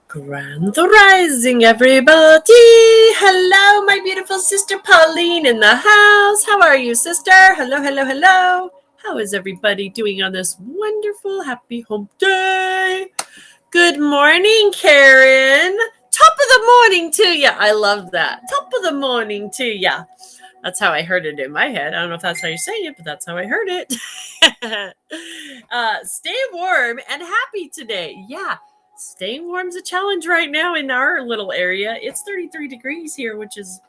Grand Rising, everybody! Hello, my beautiful sister Pauline in the house. How are you, sister? Hello, hello, hello. How is everybody doing on this wonderful, happy hump day? Good morning, Karen. Top of the morning to ya. I love that. Top of the morning to ya. That's how I heard it in my head. I don't know if that's how you're saying it, but that's how I heard it. Stay warm and happy today. Yeah, staying warm is a challenge right now in our little area. It's 33 degrees here, which is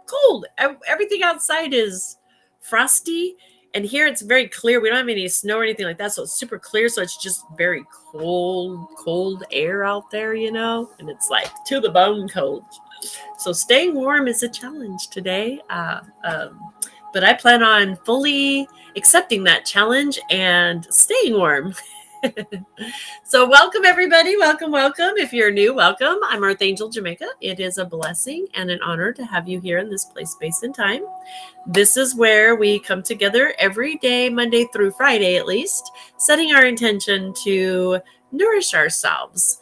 cold. Everything outside is frosty. And here it's very clear. We don't have any snow or anything like that. So it's super clear. So it's just very cold air out there, and it's like to the bone cold. So staying warm is a challenge today. But I plan on fully accepting that challenge and staying warm. So welcome, everybody. Welcome. If you're new, welcome. I'm Earth Angel Jamaica. It is a blessing and an honor to have you here in this place, space, and time. This is where we come together every day, Monday through Friday at least, setting our intention to nourish ourselves.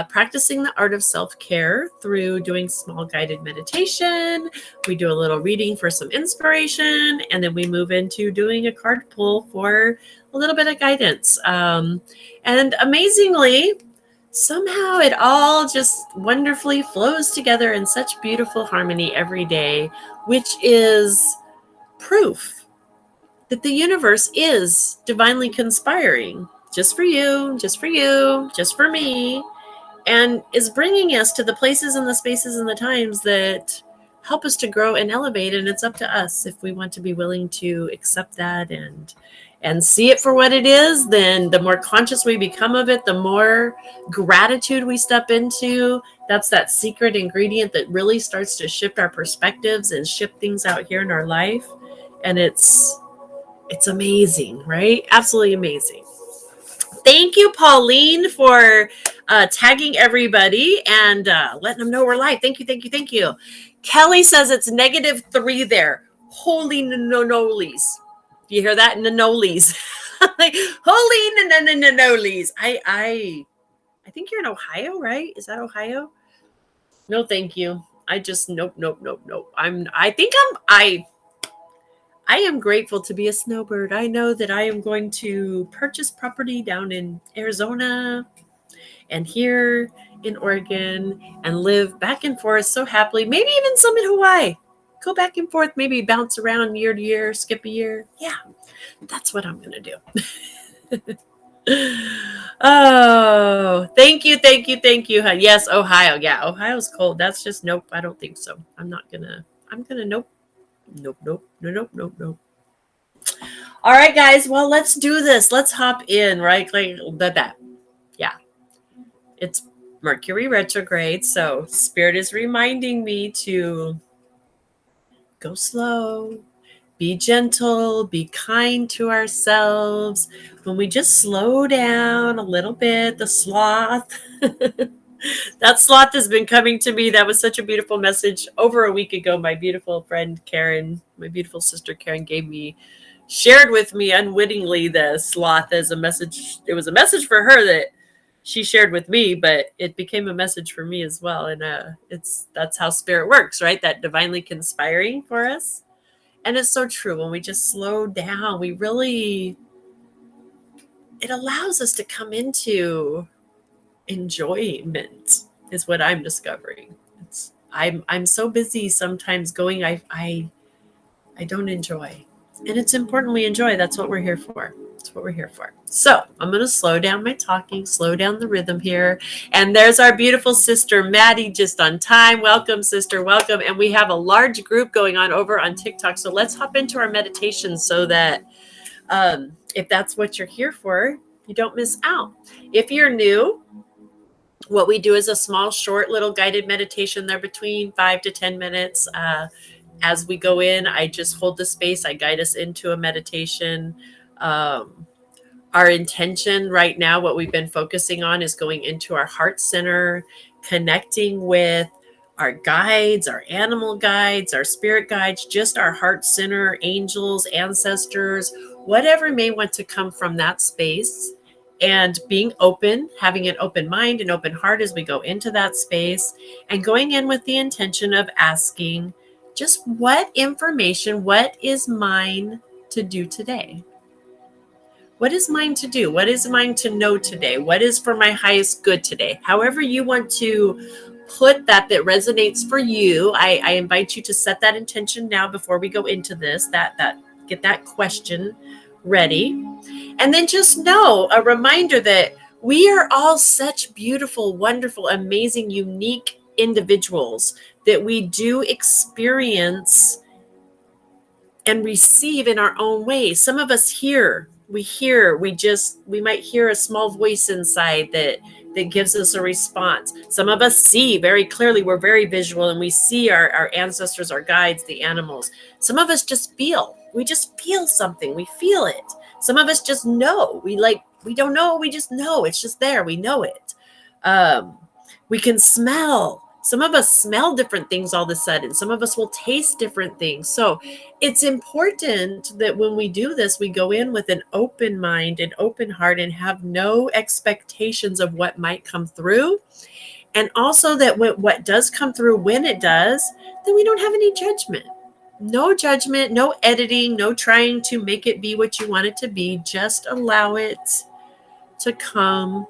Practicing the art of self-care through doing small guided meditation. We do a little reading for some inspiration, and then we move into doing a card pull for a little bit of guidance. And amazingly, somehow it all just wonderfully flows together in such beautiful harmony every day, which is proof that the universe is divinely conspiring just for you, just for me, and is bringing us to the places and the spaces and the times that help us to grow and elevate. And it's up to us if we want to be willing to accept that and see it for what it is. Then the more conscious we become of it, the more gratitude we step into. That's that secret ingredient that really starts to shift our perspectives and shift things out here in our life. And it's amazing, right? Absolutely amazing. Thank you, Pauline, for tagging everybody and letting them know we're live. Thank you. Kelly says it's -3 there. Holy nanolis. Do you hear that? Nanolis. Like, holy nanolis. I think you're in Ohio, right? Is that Ohio? No, thank you. I just nope. I am grateful to be a snowbird. I know that I am going to purchase property down in Arizona and here in Oregon and live back and forth so happily. Maybe even some in Hawaii. Go back and forth, maybe bounce around year to year, skip a year. Yeah, that's what I'm going to do. Oh, thank you. Yes, Ohio. Yeah, Ohio's cold. That's just nope. I don't think so. I'm gonna nope. All right, guys. Well, let's do this. Let's hop in, right? Like that. Yeah. It's Mercury Retrograde. So Spirit is reminding me to go slow, be gentle, be kind to ourselves. When we just slow down a little bit, the sloth. That sloth has been coming to me. That was such a beautiful message. Over a week ago, my beautiful friend Karen, my beautiful sister Karen, shared with me unwittingly the sloth as a message. It was a message for her that she shared with me, but it became a message for me as well. And that's how spirit works, right? That divinely conspiring for us. And it's so true. When we just slow down, it allows us to come into enjoyment, is what I'm discovering. I'm so busy sometimes going, I don't enjoy. And it's important we enjoy. That's what we're here for. So I'm going to slow down my talking, slow down the rhythm here. And there's our beautiful sister, Maddie, just on time. Welcome, sister. Welcome. And we have a large group going on over on TikTok. So let's hop into our meditation so that if that's what you're here for, you don't miss out. If you're new, what we do is a small, short, little guided meditation. They're between 5 to 10 minutes. As we go in, I just hold the space. I guide us into a meditation. Our intention right now, what we've been focusing on, is going into our heart center, connecting with our guides, our animal guides, our spirit guides, just our heart center, angels, ancestors, whatever may want to come from that space, and being open, having an open mind and open heart as we go into that space, and going in with the intention of asking just what information, what is mine to do today? What is mine to do? What is mine to know today? What is for my highest good today? However you want to put that resonates for you, I invite you to set that intention now before we go into this, that get that question ready. And then just know, a reminder that we are all such beautiful, wonderful, amazing, unique individuals, that we do experience and receive in our own way. Some of us we might hear a small voice inside that gives us a response. Some of us see very clearly. We're very visual, and we see our ancestors, our guides, the animals. Some of us just feel. We just feel something. We feel it. Some of us just know. We don't know. We just know. It's just there. We know it. We can smell. Some of us smell different things all of a sudden. Some of us will taste different things. So it's important that when we do this, we go in with an open mind, an open heart, and have no expectations of what might come through. And also that what does come through, when it does, then we don't have any judgment. No judgment, no editing, no trying to make it be what you want it to be. Just allow it to come,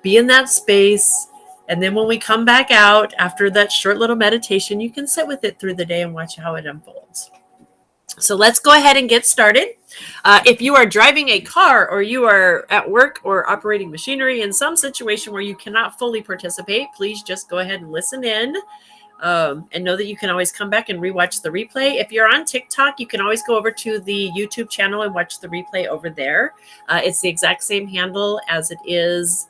be in that space. And then when we come back out after that short little meditation, you can sit with it through the day and watch how it unfolds. So let's go ahead and get started. If you are driving a car, or you are at work or operating machinery in some situation where you cannot fully participate, please just go ahead and listen in. And know that you can always come back and rewatch the replay. If you're on TikTok, you can always go over to the YouTube channel and watch the replay over there. It's the exact same handle as it is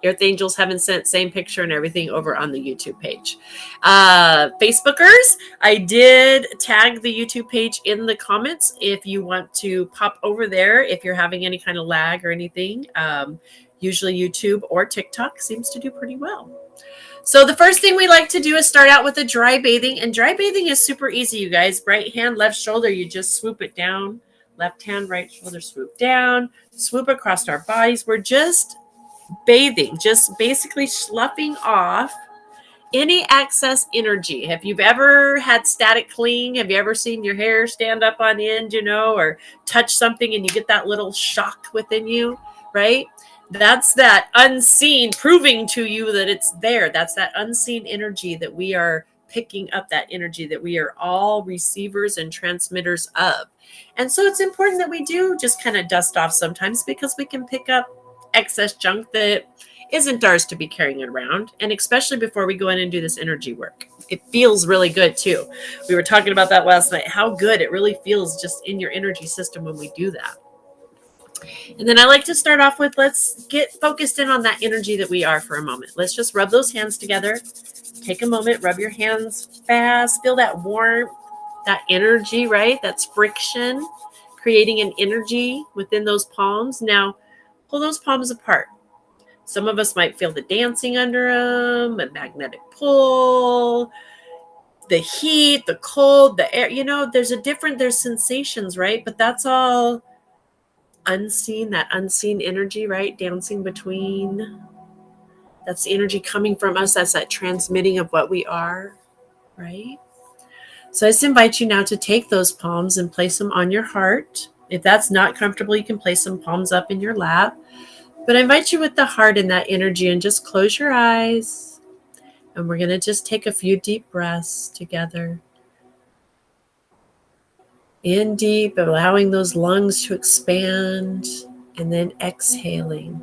Earth Angels Heaven Sent, same picture and everything over on the YouTube page. Facebookers, I did tag the YouTube page in the comments if you want to pop over there if you're having any kind of lag or anything. Usually YouTube or TikTok seems to do pretty well. So the first thing we like to do is start out with a dry bathing. And dry bathing is super easy, you guys. Right hand, left shoulder, you just swoop it down. Left hand, right shoulder, swoop down. Swoop across our bodies. We're just bathing, just basically sloughing off any excess energy. If you've ever had static cling, have you ever seen your hair stand up on end, or touch something and you get that little shock within you, right? That's that unseen proving to you that it's there. That's that unseen energy that we are picking up, that energy that we are all receivers and transmitters of. And so it's important that we do just kind of dust off sometimes, because we can pick up excess junk that isn't ours to be carrying it around. And especially before we go in and do this energy work, it feels really good too. We were talking about that last night, how good it really feels just in your energy system when we do that. And then I like to start off with, let's get focused in on that energy that we are for a moment. Let's just rub those hands together. Take a moment, rub your hands fast, feel that warmth, that energy, right? That's friction, creating an energy within those palms. Now, pull those palms apart. Some of us might feel the dancing under them, a magnetic pull, the heat, the cold, the air. There's sensations, right? But that's all unseen, that unseen energy, right? Dancing between. That's the energy coming from us. That's that transmitting of what we are, right? So I just invite you now to take those palms and place them on your heart. If that's not comfortable, you can place some palms up in your lap. But I invite you with the heart and that energy, and just close your eyes. And we're going to just take a few deep breaths together. In deep, allowing those lungs to expand, and then exhaling.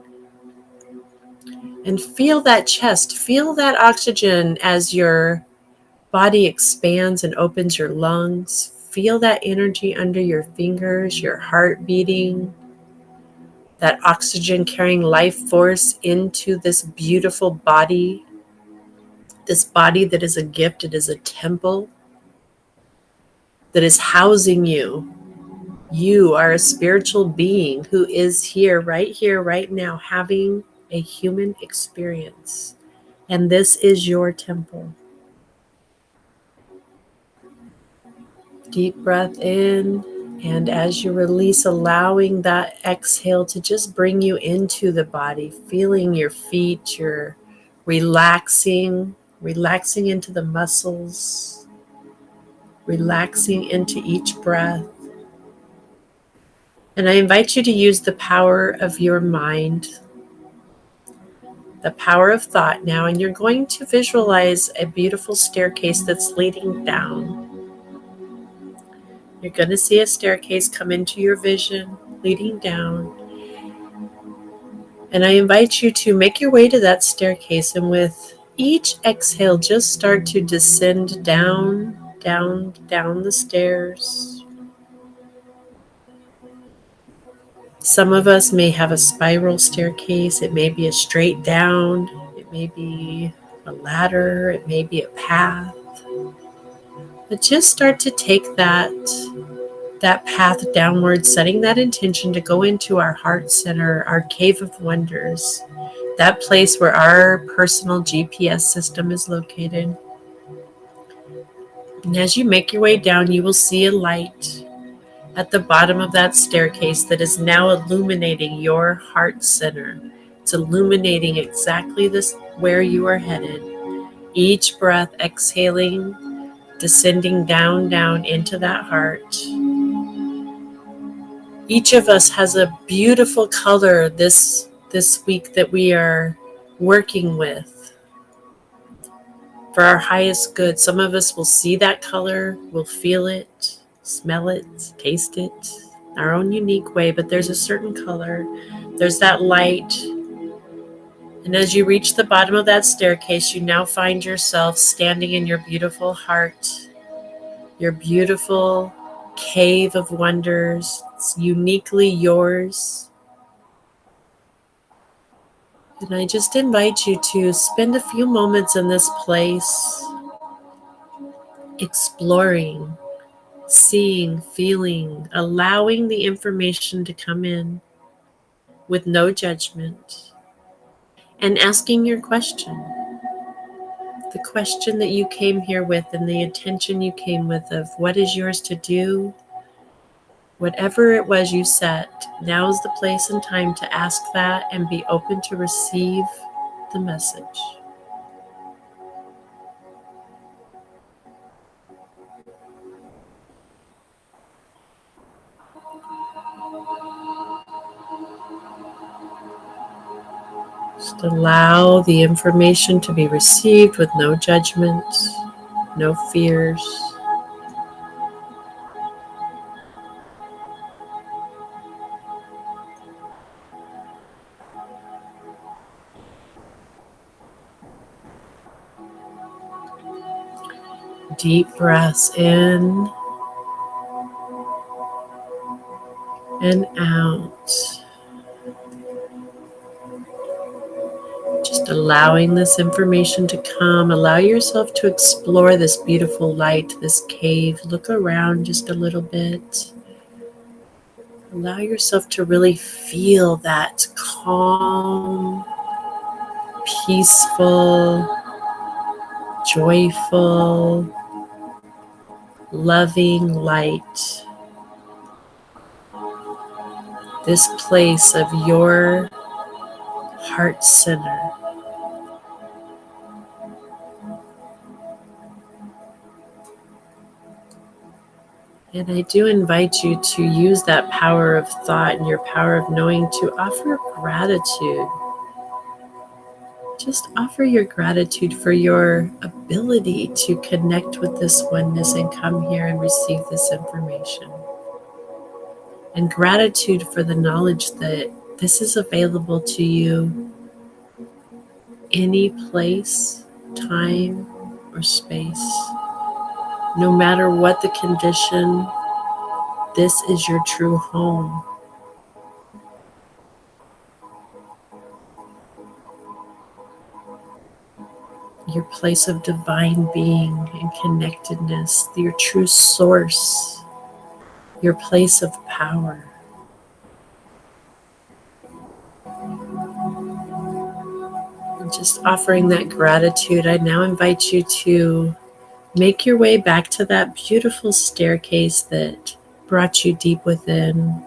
And feel that chest, feel that oxygen as your body expands and opens your lungs. Feel that energy under your fingers, your heart beating. That oxygen carrying life force into this beautiful body. This body that is a gift, it is a temple that is housing you. You are a spiritual being who is here, right now, having a human experience. And this is your temple. Deep breath in And as you release, allowing that exhale to just bring you into the body, feeling your feet, you're relaxing into the muscles, relaxing into each breath. And I invite you to use the power of your mind, the power of thought now, and you're going to visualize a beautiful staircase that's leading down. You're going to see a staircase come into your vision, leading down. And I invite you to make your way to that staircase, and with each exhale, just start to descend down, down, down the stairs. Some of us may have a spiral staircase. It may be a straight down. It may be a ladder. It may be a path. But just start to take that path downward, setting that intention to go into our heart center, our cave of wonders, that place where our personal GPS system is located. And as you make your way down, you will see a light at the bottom of that staircase that is now illuminating your heart center. It's illuminating exactly this where you are headed. Each breath exhaling, descending down, down into that heart. Each of us has a beautiful color this week that we are working with for our highest good. Some of us will see that color, will feel it, smell it, taste it, our own unique way, but there's a certain color. There's that light. And as you reach the bottom of that staircase, you now find yourself standing in your beautiful heart, your beautiful cave of wonders. It's uniquely yours. And I just invite you to spend a few moments in this place, exploring, seeing, feeling, allowing the information to come in with no judgment, and asking your question. The question that you came here with and the intention you came with of what is yours to do, whatever it was you set, now is the place and time to ask that and be open to receive the message. Just allow the information to be received with no judgment, no fears. Deep breaths in and out. Just allowing this information to come. Allow yourself to explore this beautiful light, this cave. Look around just a little bit. Allow yourself to really feel that calm, peaceful, joyful, loving light. This place of your heart center. And I do invite you to use that power of thought and your power of knowing to offer gratitude. Just offer your gratitude for your ability to connect with this oneness and come here and receive this information. And gratitude for the knowledge that this is available to you any place, time, or space. No matter what the condition, this is your true home. Your place of divine being and connectedness, your true source, your place of power. And just offering that gratitude, I now invite you to make your way back to that beautiful staircase that brought you deep within.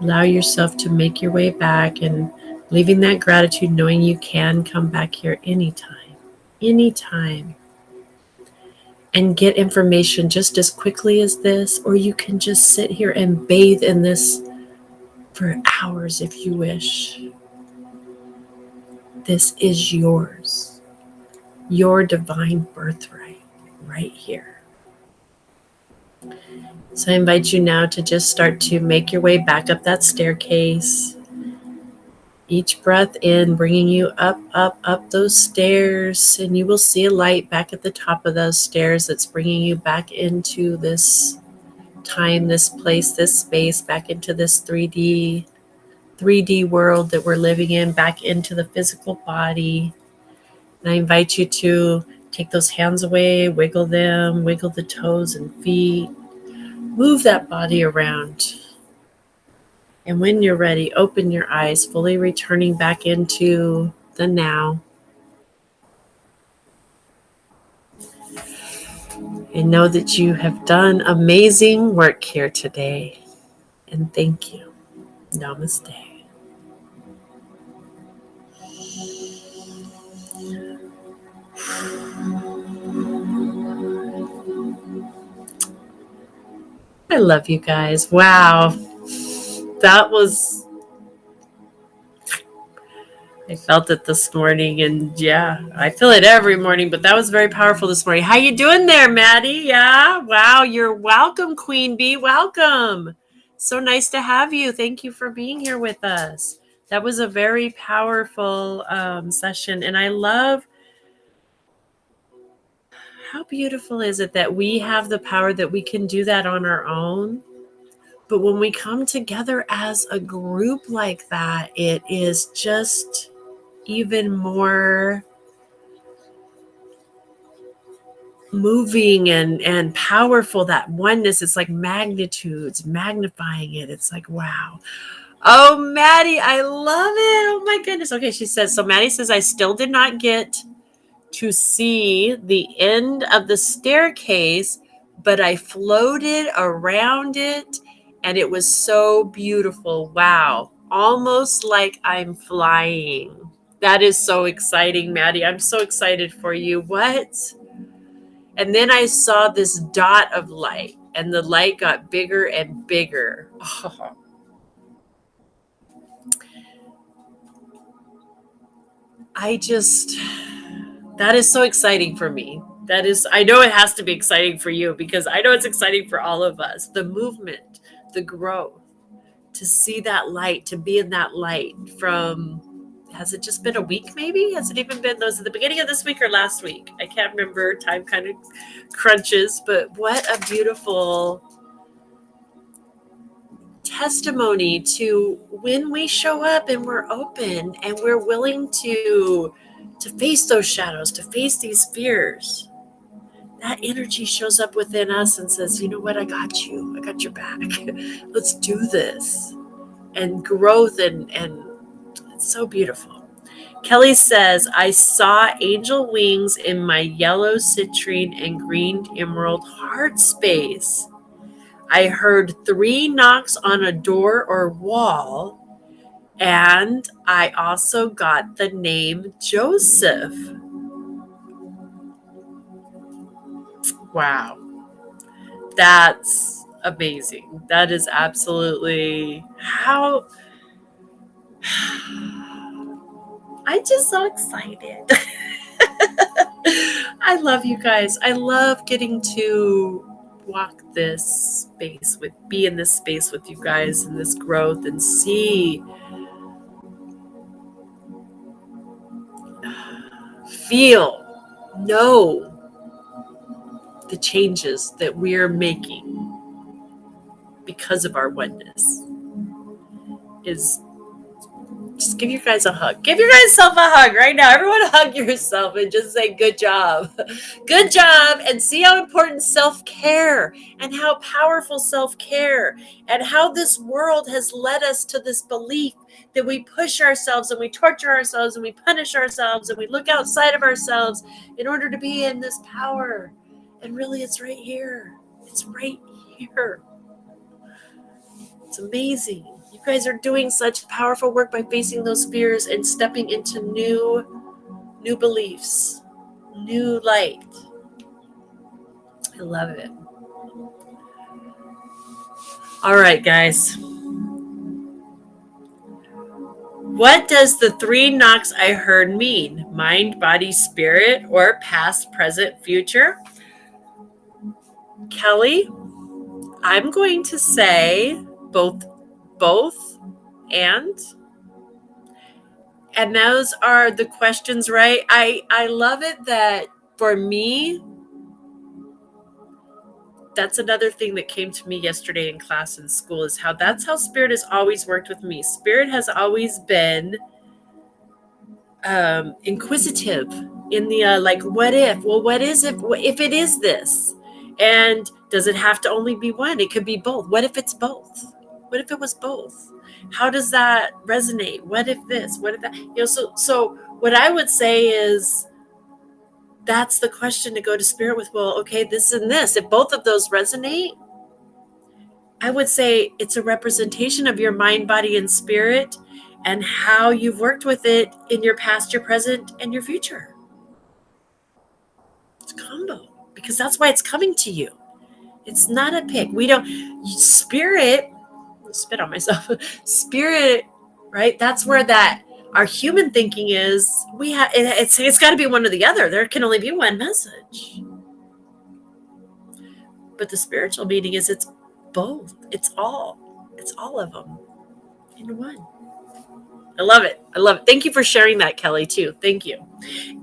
Allow yourself to make your way back and leaving that gratitude, knowing you can come back here anytime, and get information just as quickly as this, or you can just sit here and bathe in this for hours if you wish. This is yours, your divine birthright right here. So I invite you now to just start to make your way back up that staircase. Each breath in, bringing you up those stairs, and you will see a light back at the top of those stairs that's bringing you back into this time, this place, this space, back into this 3D world that we're living in, back into the physical body. And I invite you to take those hands away, wiggle them, wiggle the toes and feet, move that body around. And when you're ready, open your eyes, fully returning back into the now. And know that you have done amazing work here today. And thank you. Namaste. I love you guys. Wow. That was, I felt it this morning, and yeah, I feel it every morning, but that was very powerful this morning. How you doing there, Maddie? Yeah. Wow. You're welcome, Queen Bee. Welcome. So nice to have you. Thank you for being here with us. That was a very powerful session, and I love how beautiful is it that we have the power that we can do that on our own. But when we come together as a group like that, it is just even more moving and powerful. That oneness, it's like magnitudes, magnifying it. It's like, wow. Oh, Maddie, I love it. Oh my goodness. Okay, she says, so Maddie says, I still did not get to see the end of the staircase, but I floated around it and it was so beautiful. Wow. Almost like I'm flying. That is so exciting, Maddie. I'm so excited for you. What? And then I saw this dot of light, and the light got bigger and bigger. Oh, that is so exciting for me. That is, I know it has to be exciting for you because I know it's exciting for all of us. The movement, the growth, to see that light, to be in that light from, has it just been a week maybe? Has it even been those at the beginning of this week or last week? I can't remember. Time kind of crunches, but what a beautiful testimony to when we show up and we're open and we're willing to face those shadows, to face these fears. That energy shows up within us and says, you know what, I got you. I got your back. Let's do this. And growth and it's so beautiful. Kelly says, I saw angel wings in my yellow citrine and green emerald heart space. I heard 3 knocks on a door or wall, and I also got the name Joseph. Wow. That's amazing. That is absolutely how I'm just so excited. I love you guys. I love getting to walk this space be in this space with you guys and this growth and see, feel, know the changes that we're making because of our oneness. Is just give you guys a hug. Give yourself a hug right now. Everyone hug yourself and just say, good job. Good job. And see how important self-care and how powerful self-care and how this world has led us to this belief that we push ourselves and we torture ourselves and we punish ourselves and we look outside of ourselves in order to be in this power. And really, it's right here. It's right here. It's amazing. You guys are doing such powerful work by facing those fears and stepping into new beliefs, new light. I love it. All right, guys. What does the 3 knocks I heard mean? Mind, body, spirit, or past, present, future? Kelly, I'm going to say both, and those are the questions, right? I love it that for me, that's another thing that came to me yesterday in class in school, is how that's how spirit has always worked with me. Spirit has always been inquisitive in the like, what if? Well, what is it if it is this? And does it have to only be one? It could be both. What if it's both? What if it was both? How does that resonate? What if this? What if that? So what I would say is, that's the question to go to spirit with. Well, okay, this and this. If both of those resonate, I would say it's a representation of your mind, body, and spirit, and how you've worked with it in your past, your present, and your future. It's a combo, because that's why it's coming to you. It's not a pick. We don't, spirit, spit on myself, spirit, right? That's where that our human thinking is. We have it's got to be one or the other. There can only be one message. But the spiritual meaning is it's both. It's all of them in one. I love it. I love it. Thank you for sharing that, Kelly, too. Thank you.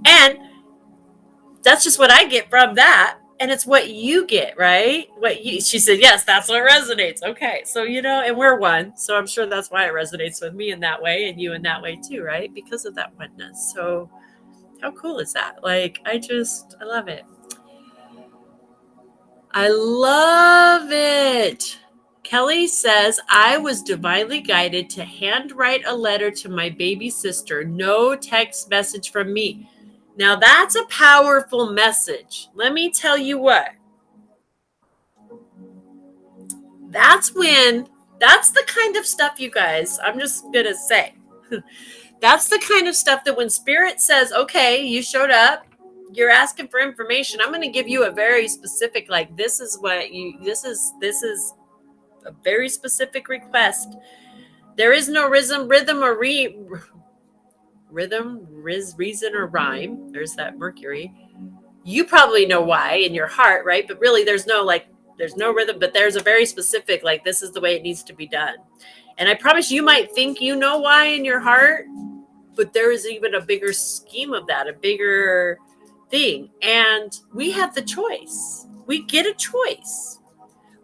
And that's just what I get from that. And it's what you get, right? She said, yes, that's what resonates. Okay. So, and we're one. So I'm sure that's why it resonates with me in that way, and you in that way too, right? Because of that oneness. So how cool is that? Like, I love it. I love it. Kelly says, I was divinely guided to handwrite a letter to my baby sister. No text message from me. Now that's a powerful message. Let me tell you what. That's the kind of stuff, you guys, I'm just going to say. That's the kind of stuff that when spirit says, okay, you showed up, you're asking for information, I'm going to give you a very specific, like, this is a very specific request. There is no reason or rhyme. There's that Mercury. You probably know why in your heart, right? But really there's no rhythm, but there's a very specific, like, this is the way it needs to be done. And I promise you might think you know why in your heart, but there is even a bigger scheme of that, a bigger thing. And we have the choice. We get a choice.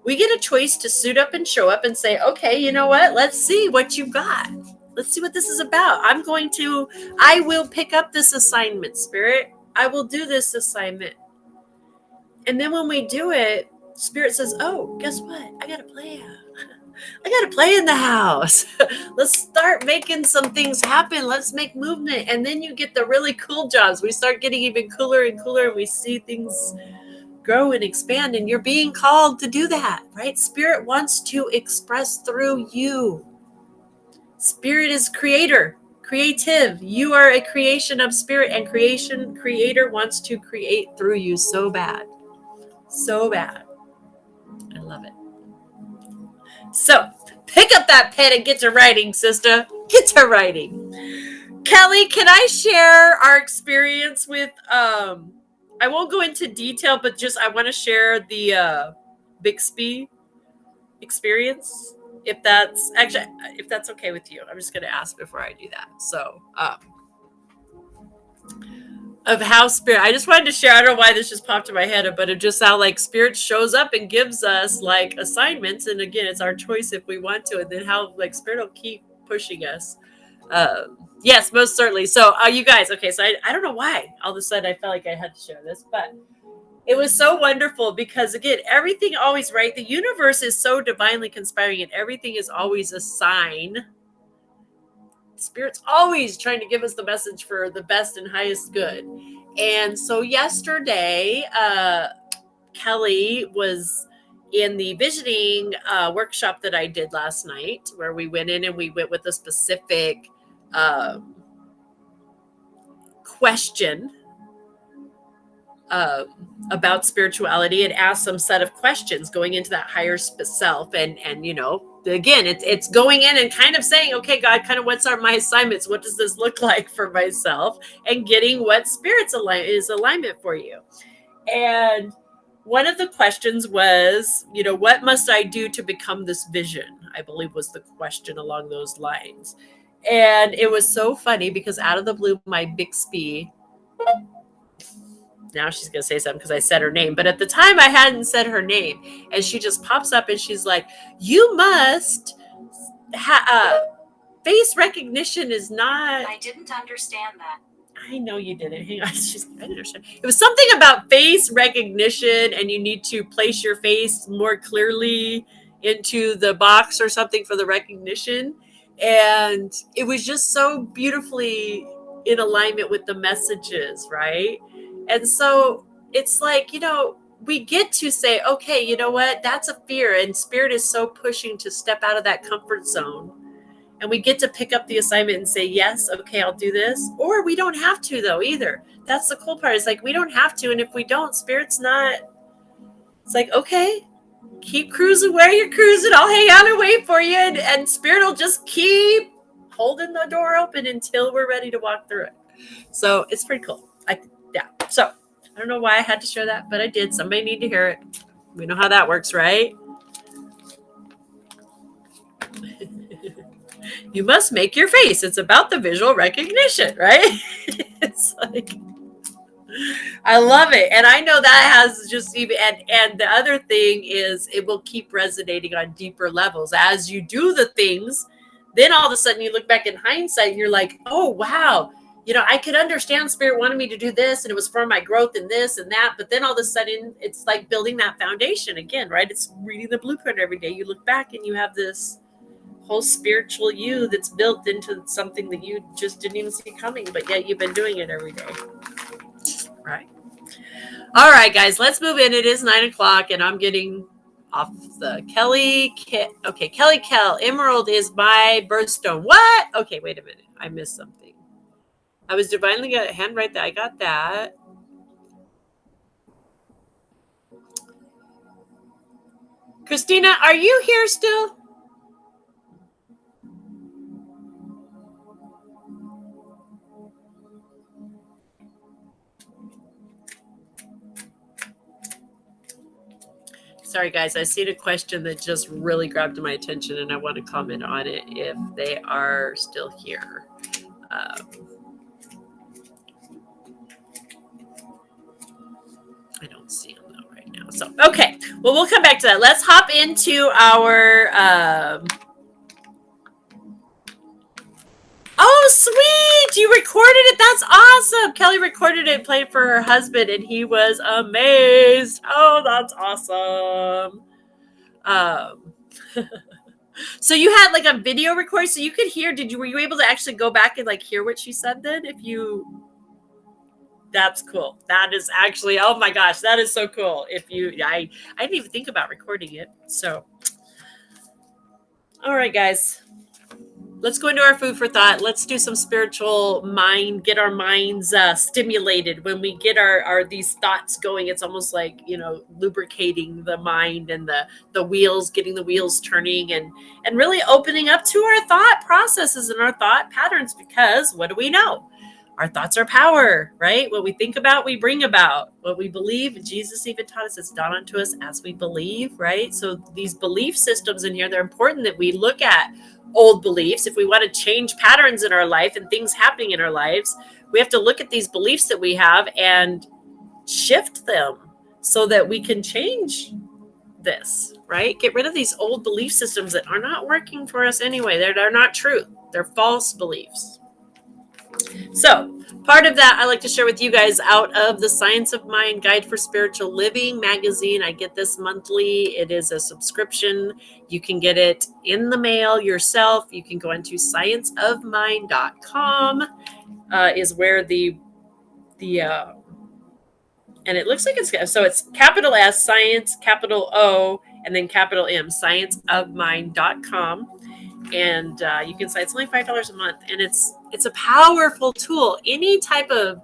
We get a choice to suit up and show up and say, okay, you know what? Let's see what you got. Let's see what this is about. I will pick up this assignment, Spirit. I will do this assignment. And then when we do it, Spirit says, oh, guess what? I got a plan. I got to play in the house. Let's start making some things happen. Let's make movement. And then you get the really cool jobs. We start getting even cooler and cooler, and we see things grow and expand, and you're being called to do that, right? Spirit wants to express through you. Spirit is creative. You are a creation of spirit, and creator wants to create through you so bad. So bad. I love it. So pick up that pen and get to writing, sister. Get to writing. Kelly, can I share our experience with, I won't go into detail, but just I want to share the Bixby experience, if that's okay with you. I'm just going to ask before I do that. So, of how spirit, I just wanted to share, I don't know why this just popped in my head, but it just how, like, spirit shows up and gives us, like, assignments. And again, it's our choice if we want to, and then how, like, spirit will keep pushing us. Yes, most certainly. So you guys, okay, so I don't know why all of a sudden I felt like I had to share this, but it was so wonderful because, again, everything always, right? The universe is so divinely conspiring, and everything is always a sign. Spirit's always trying to give us the message for the best and highest good. And so yesterday, Kelly was in the visioning workshop that I did last night, where we went in and we went with a specific question about spirituality, and asked some set of questions going into that higher self, and again, it's going in and kind of saying, okay, God, kind of what's my assignments, what does this look like for myself, and getting what spirit's alignment for you. And one of the questions was, what must I do to become this vision? I believe was the question along those lines. And it was so funny because out of the blue, my Bixby, now she's going to say something because I said her name, but at the time I hadn't said her name. And she just pops up and she's like, you must face recognition is not. I didn't understand that. I know you didn't. Hang on. I didn't understand. It was something about face recognition, and you need to place your face more clearly into the box or something for the recognition. And it was just so beautifully in alignment with the messages, right? And so it's like, we get to say, okay, you know what? That's a fear. And spirit is so pushing to step out of that comfort zone. And we get to pick up the assignment and say, yes, okay, I'll do this. Or we don't have to, though, either. That's the cool part. It's like, we don't have to. And if we don't, spirit's not. It's like, okay, keep cruising where you're cruising. I'll hang out and wait for you. And spirit will just keep holding the door open until we're ready to walk through it. So it's pretty cool. Yeah. So I don't know why I had to share that, but I did. Somebody need to hear it. We know how that works, right? You must make your face. It's about the visual recognition, right? It's like, I love it. And I know that has just even, and the other thing is it will keep resonating on deeper levels as you do the things. Then all of a sudden you look back in hindsight and you're like, oh, wow. I could understand spirit wanted me to do this, and it was for my growth in this and that. But then all of a sudden it's like building that foundation again, right? It's reading the blueprint every day. You look back and you have this whole spiritual you that's built into something that you just didn't even see coming, but yet you've been doing it every day. Right. All right, guys, let's move in. It is 9:00 and I'm getting off the Kelly. Okay. Kelly Kell, Emerald is my birthstone. What? Okay. Wait a minute. I missed something. I was divinely got a hand right there. I got that. Christina, are you here still? Sorry, guys. I seen a question that just really grabbed my attention, and I want to comment on it if they are still here. I don't see them though right now. So, okay. Well, we'll come back to that. Let's hop into our... Oh, sweet! You recorded it. That's awesome. Kelly recorded it and played for her husband, and he was amazed. Oh, that's awesome. So you had like a video record, so you could hear. Were you able to actually go back and like hear what she said then? That's cool. That is actually, oh my gosh, that is so cool. I didn't even think about recording it. So, all right, guys. Let's go into our food for thought. Let's do some spiritual mind, get our minds stimulated. When we get our these thoughts going, it's almost like, lubricating the mind and the wheels, getting the wheels turning and really opening up to our thought processes and our thought patterns, because what do we know? Our thoughts are power, right? What we think about, we bring about. What we believe, Jesus even taught us, it's done unto us as we believe, right? So these belief systems in here, they're important that we look at old beliefs. If we want to change patterns in our life and things happening in our lives, we have to look at these beliefs that we have and shift them so that we can change this, right? Get rid of these old belief systems that are not working for us anyway. They're not true. They're false beliefs. So part of that I like to share with you guys out of the Science of Mind Guide for Spiritual Living magazine. I get this monthly. It is a subscription. You can get it in the mail yourself. You can go into scienceofmind.com is where and it looks like it's capital S, science, capital O, and then capital M, scienceofmind.com. And you can say it's only $5 a month, and it's a powerful tool. Any type of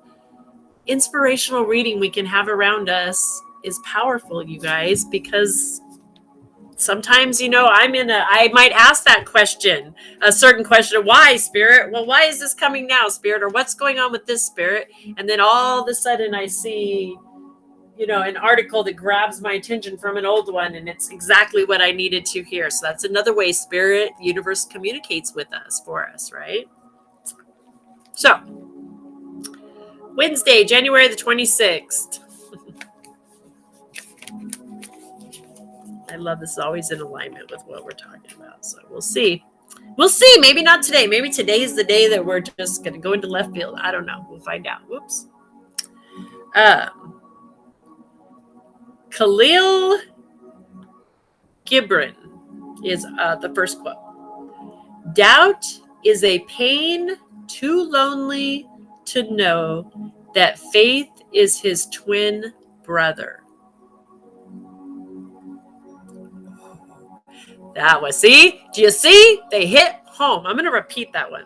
inspirational reading we can have around us is powerful, you guys, because sometimes, I might ask that question, a certain question, why, Spirit? Well, why is this coming now, Spirit? Or what's going on with this, Spirit? And then all of a sudden I see, an article that grabs my attention from an old one, and it's exactly what I needed to hear. So that's another way Spirit, universe communicates with us, for us, right? So, Wednesday, January the 26th. I love this. Is always in alignment with what we're talking about. So we'll see. We'll see. Maybe not today. Maybe today is the day that we're just going to go into left field. I don't know. We'll find out. Whoops. Khalil Gibran is the first quote. Doubt is a pain too lonely to know that faith is his twin brother. That was, see? Do you see? They hit home. I'm going to repeat that one.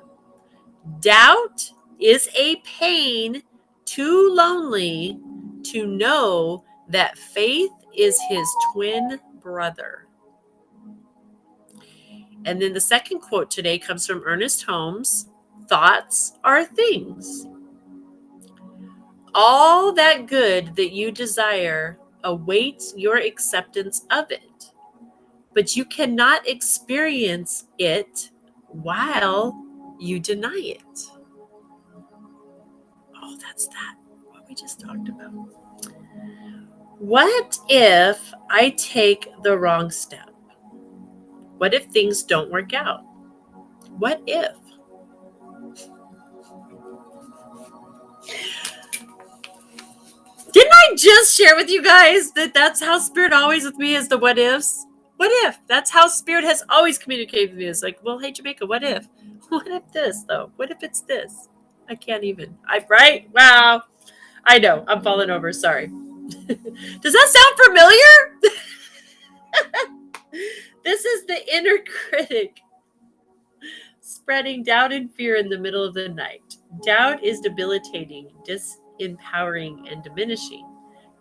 Doubt is a pain too lonely to know that faith is his twin brother. And then the second quote today comes from Ernest Holmes. Thoughts are things. All that good that you desire awaits your acceptance of it. But you cannot experience it while you deny it. Oh, that's that. What we just talked about. What if I take the wrong step? What if things don't work out? What if? Didn't I just share with you guys that that's how Spirit always with me is the what ifs? What if? That's how Spirit has always communicated with me. It's like, well, hey, Jamaica, what if? What if this, though? What if it's this? I can't even. Right? Wow. I know. I'm falling over. Sorry. Does that sound familiar? This is the inner critic spreading doubt and fear in the middle of the night. Doubt is debilitating, disempowering, and diminishing.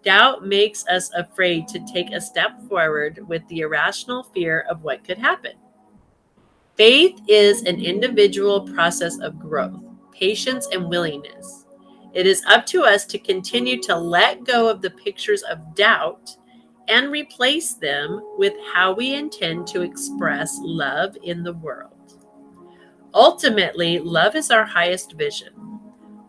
Doubt makes us afraid to take a step forward with the irrational fear of what could happen. Faith is an individual process of growth, patience, and willingness. It is up to us to continue to let go of the pictures of doubt and replace them with how we intend to express love in the world. Ultimately, love is our highest vision.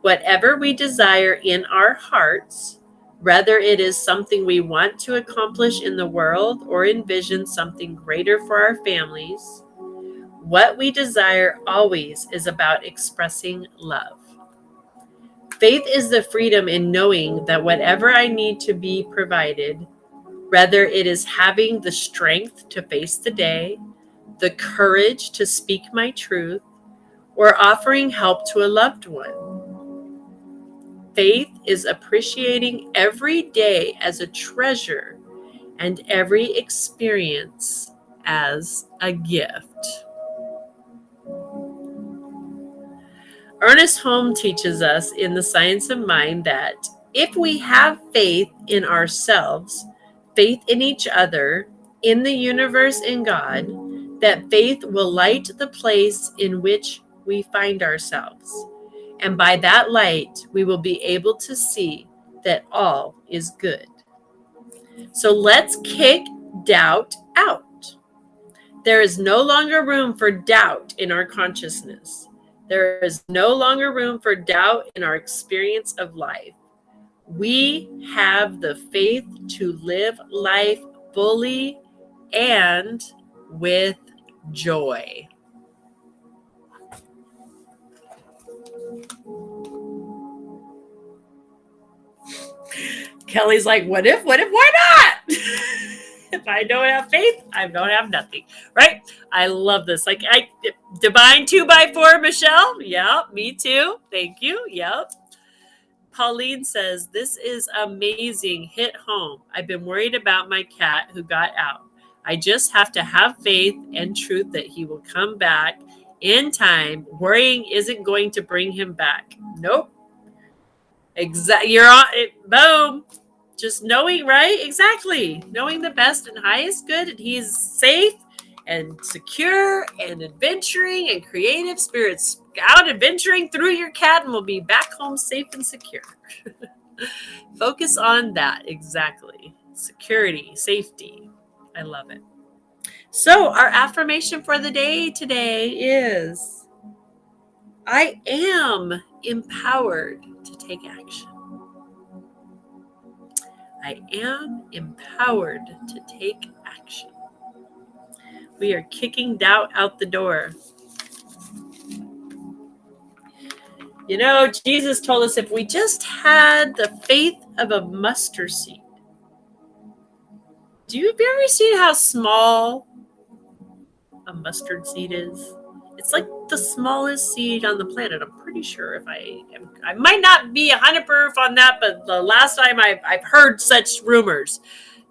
Whatever we desire in our hearts, whether it is something we want to accomplish in the world or envision something greater for our families, what we desire always is about expressing love. Faith is the freedom in knowing that whatever I need to be provided, whether it is having the strength to face the day, the courage to speak my truth, or offering help to a loved one. Faith is appreciating every day as a treasure and every experience as a gift. Ernest Holmes teaches us in The Science of Mind that if we have faith in ourselves, faith in each other, in the universe, in God, that faith will light the place in which we find ourselves. And by that light, we will be able to see that all is good. So let's kick doubt out. There is no longer room for doubt in our consciousness. There is no longer room for doubt in our experience of life. We have the faith to live life fully and with joy. Kelly's like, what if, why not? If I don't have faith, I don't have nothing, right? I love this. Like, Divine 2x4, Michelle. Yep, me too. Thank you. Yep. Pauline says, this is amazing. Hit home. I've been worried about my cat who got out. I just have to have faith and truth that he will come back in time. Worrying isn't going to bring him back. Nope. You're on it. Boom. Just knowing, right? Exactly. Knowing the best and highest good, and he's safe and secure and adventuring and creative spirits out adventuring through your cat and will be back home safe and secure. Focus on that. Exactly. Security, safety. I love it. So our affirmation for the day today is, I am empowered to take action. I am empowered to take action. We are kicking doubt out the door. You know, Jesus told us if we just had the faith of a mustard seed. Do you ever seen how small a mustard seed is? It's like the smallest seed on the planet. I'm pretty sure. If I might not be 100% on that, but the last time I've heard such rumors.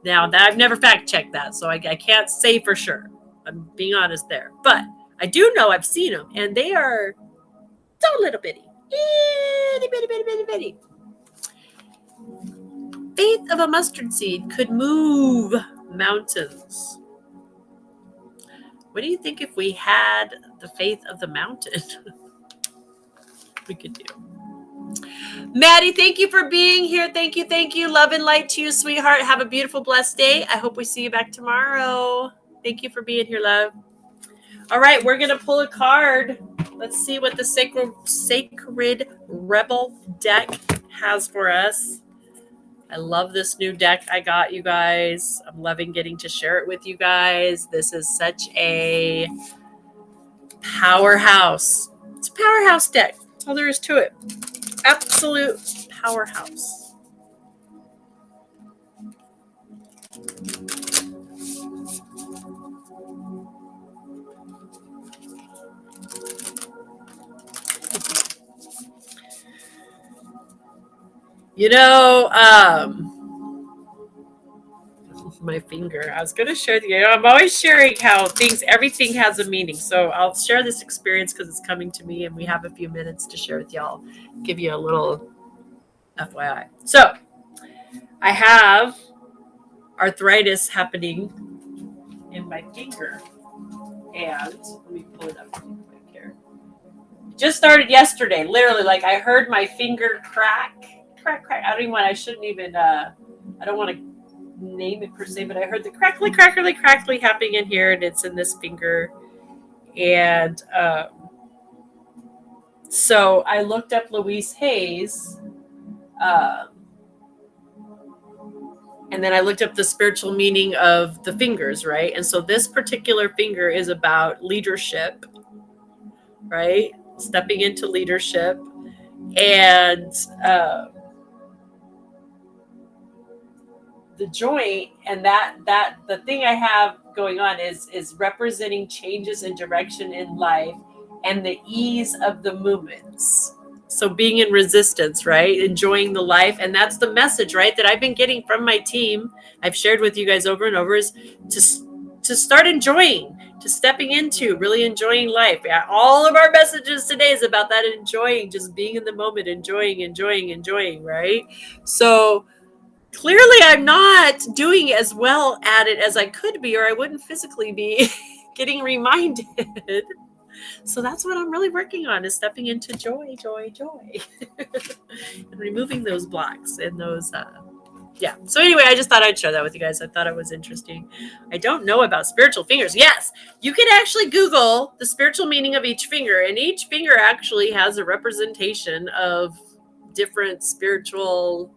Now that I've never fact checked that, so I can't say for sure. I'm being honest there, but I do know I've seen them, and they are so little bitty, itty bitty, bitty, bitty, bitty. Faith of a mustard seed could move mountains. What do you think if we had the faith of the mountain? We could do. Maddie, thank you for being here. Thank you. Thank you. Love and light to you, sweetheart. Have a beautiful, blessed day. I hope we see you back tomorrow. Thank you for being here, love. All right, we're going to pull a card. Let's see what the Sacred Rebel deck has for us. I love this new deck I got, you guys. I'm loving getting to share it with you guys. This is such a powerhouse. It's a powerhouse deck. That's all there is to it. Absolute powerhouse. You know, my finger. I was going to share I'm always sharing how everything has a meaning. So I'll share this experience because it's coming to me and we have a few minutes to share with y'all. Give you a little FYI. So I have arthritis happening in my finger. And let me pull it up really quick here. It just started yesterday. Literally, like I heard my finger crack. I don't want to name it per se, but I heard the crackly happening in here, and it's in this finger. And so I looked up Louise Hayes, and then I looked up the spiritual meaning of the fingers, right? And so this particular finger is about leadership, right? Stepping into leadership. And the joint and that the thing I have going on is representing changes in direction in life and the ease of the movements. So being in resistance, right? Enjoying the life. And that's the message, right? That I've been getting from my team. I've shared with you guys over and over is to start enjoying, to stepping into really enjoying life. Yeah, all of our messages today is about that enjoying, just being in the moment, enjoying, right? So clearly I'm not doing as well at it as I could be, or I wouldn't physically be getting reminded. So that's what I'm really working on, is stepping into joy and removing those blocks and those yeah. So anyway, I just thought I'd share that with you guys. I thought it was interesting. I don't know about spiritual fingers. Yes, you can actually Google the spiritual meaning of each finger, and each finger actually has a representation of different spiritual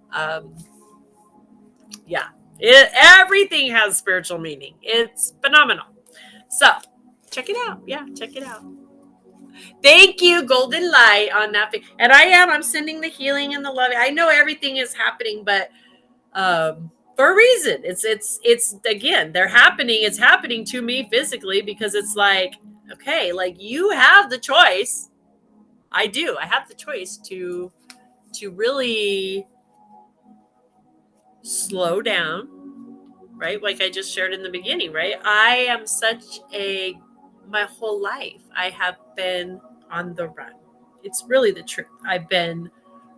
everything has spiritual meaning. It's phenomenal. So check it out. Yeah, check it out. Thank you, Golden Light, on that. And I'm sending the healing and the love. I know everything is happening, but for a reason. It's again, they're happening. It's happening to me physically because it's like, okay, like you have the choice. I do. I have the choice to really slow down, right? Like I just shared in the beginning, right? My whole life, I have been on the run. It's really the truth. I've been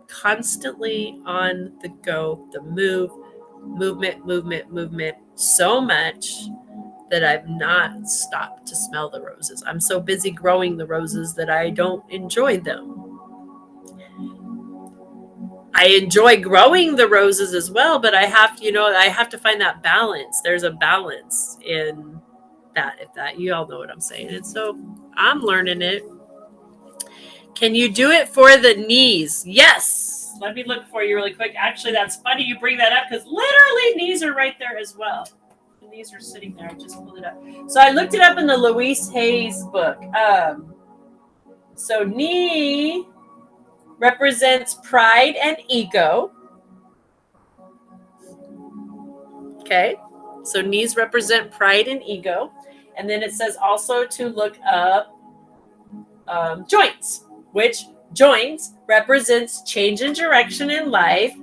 constantly on the go, the movement, so much that I've not stopped to smell the roses. I'm so busy growing the roses that I don't enjoy them. I enjoy growing the roses as well, but I have to find that balance. There's a balance in that, if that, you all know what I'm saying. And so I'm learning it. Can you do it for the knees? Yes. Let me look for you really quick. Actually, that's funny you bring that up because literally knees are right there as well. The knees are sitting there. I just pulled it up. So I looked it up in the Louise Hayes book. So knee represents pride and ego. Okay. So knees represent pride and ego. And then it says also to look up joints, which joints represents change in direction in life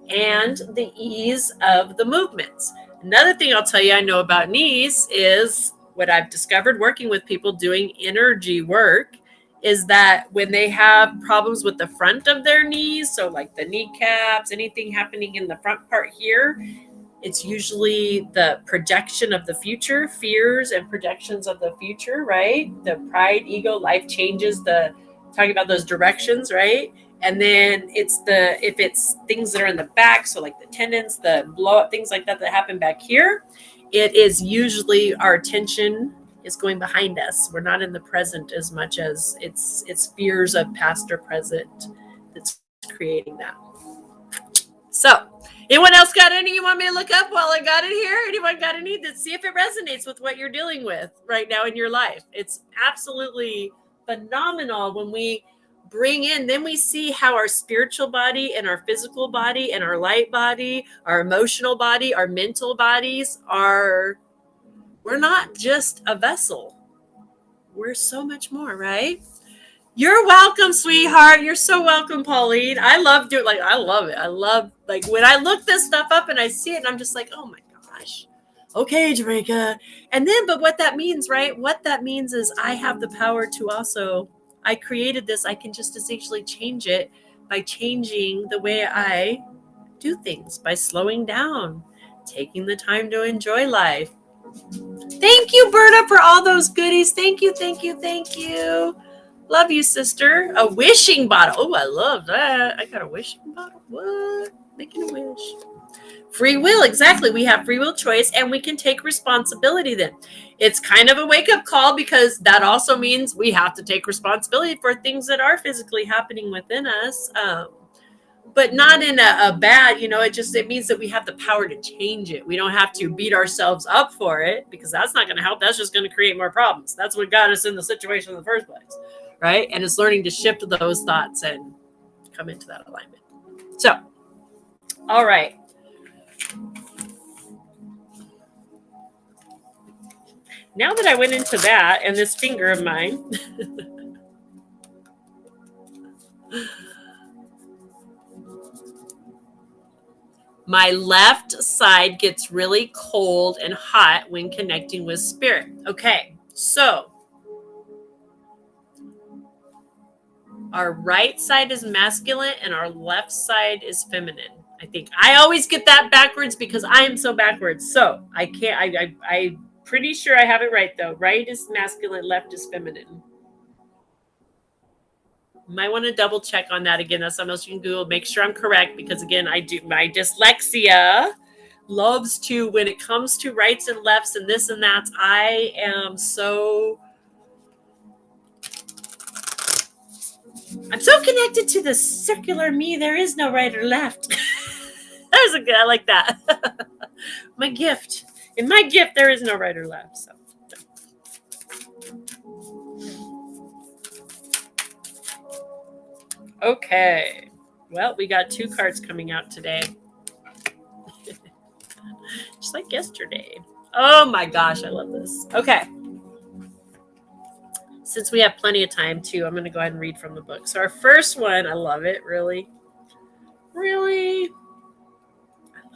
and the ease of the movements. Another thing I'll tell you I know about knees is what I've discovered working with people doing energy work is that when they have problems with the front of their knees, so like the kneecaps, anything happening in the front part here, it's usually the projection of the future, fears and projections of the future, right? The pride, ego, life changes, talking about those directions, right? And then if it's things that are in the back, so like the tendons, the blow up, things like that happen back here, it is usually our attention is going behind us. We're not in the present as much as it's fears of past or present that's creating that. So, anyone else got any you want me to look up while I got it here? Anyone got any? To see if it resonates with what you're dealing with right now in your life. It's absolutely phenomenal when we bring in, then we see how our spiritual body and our physical body and our light body, our emotional body, our mental bodies we're not just a vessel. We're so much more, right? You're welcome, sweetheart. You're so welcome, Pauline. I love it. I love when I look this stuff up and I see it and I'm just like, oh my gosh. Okay, Jamaica. And then, but what that means, right? What that means is I have the power to also, I created this. I can just essentially change it by changing the way I do things, by slowing down, taking the time to enjoy life. Thank you, Berta, for all those goodies. Thank you, thank you, thank you. Love you, sister. A wishing bottle. Oh, I love that. I got a wishing bottle. What? Making a wish. Free will. Exactly. We have free will choice and we can take responsibility then. It's kind of a wake-up call because that also means we have to take responsibility for things that are physically happening within us. But not in a bad, it means that we have the power to change it. We don't have to beat ourselves up for it because that's not going to help. That's just going to create more problems. That's what got us in the situation in the first place. Right? And it's learning to shift those thoughts and come into that alignment. So, all right. Now that I went into that and this finger of mine, my left side gets really cold and hot when connecting with spirit. Okay, so our right side is masculine and our left side is feminine. I think I always get that backwards because I am so backwards. So I can't, I'm pretty sure I have it right though. Right is masculine, left is feminine. Might want to double check on that again. That's something else you can Google. Make sure I'm correct because again, I do my dyslexia loves to, when it comes to rights and lefts and this and that, I am so, I'm so connected to the circular me. There is no right or left. There's a good, I like that. My gift. In my gift, there is no right or left. So. Okay. Well, we got 2 cards coming out today. Just like yesterday. Oh my gosh, I love this. Okay. Since we have plenty of time too, I'm going to go ahead and read from the book. So our first one, I love it. Really? I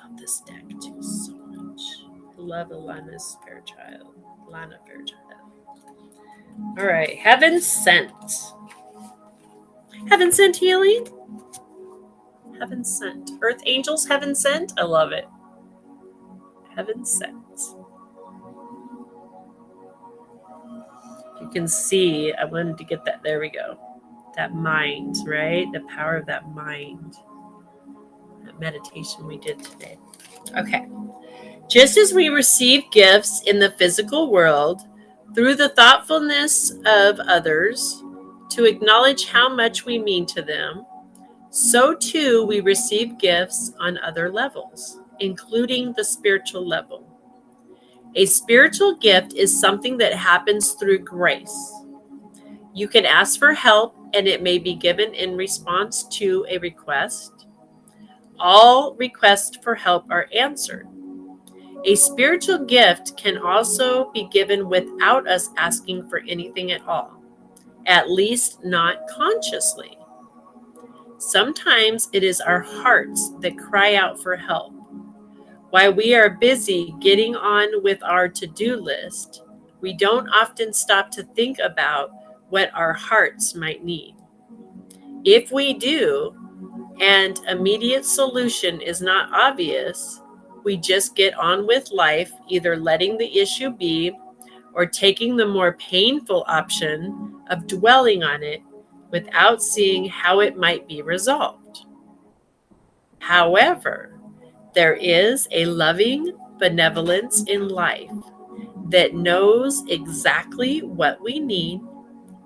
love this deck too so much. I Love Alana's Fairchild. Lana Fairchild. All right. Heaven sent. Heaven sent healing. Heaven sent. Earth angels, heaven sent. I love it. Heaven sent. You can see, I wanted to get that. There we go. That mind, right? The power of that mind. That meditation we did today. Okay. Just as we receive gifts in the physical world through the thoughtfulness of others to acknowledge how much we mean to them, so too we receive gifts on other levels, including the spiritual level. A spiritual gift is something that happens through grace. You can ask for help and it may be given in response to a request. All requests for help are answered. A spiritual gift can also be given without us asking for anything at all, at least not consciously. Sometimes it is our hearts that cry out for help. While we are busy getting on with our to-do list, we don't often stop to think about what our hearts might need. If we do, and immediate solution is not obvious, we just get on with life, either letting the issue be or taking the more painful option of dwelling on it without seeing how it might be resolved. However, there is a loving benevolence in life that knows exactly what we need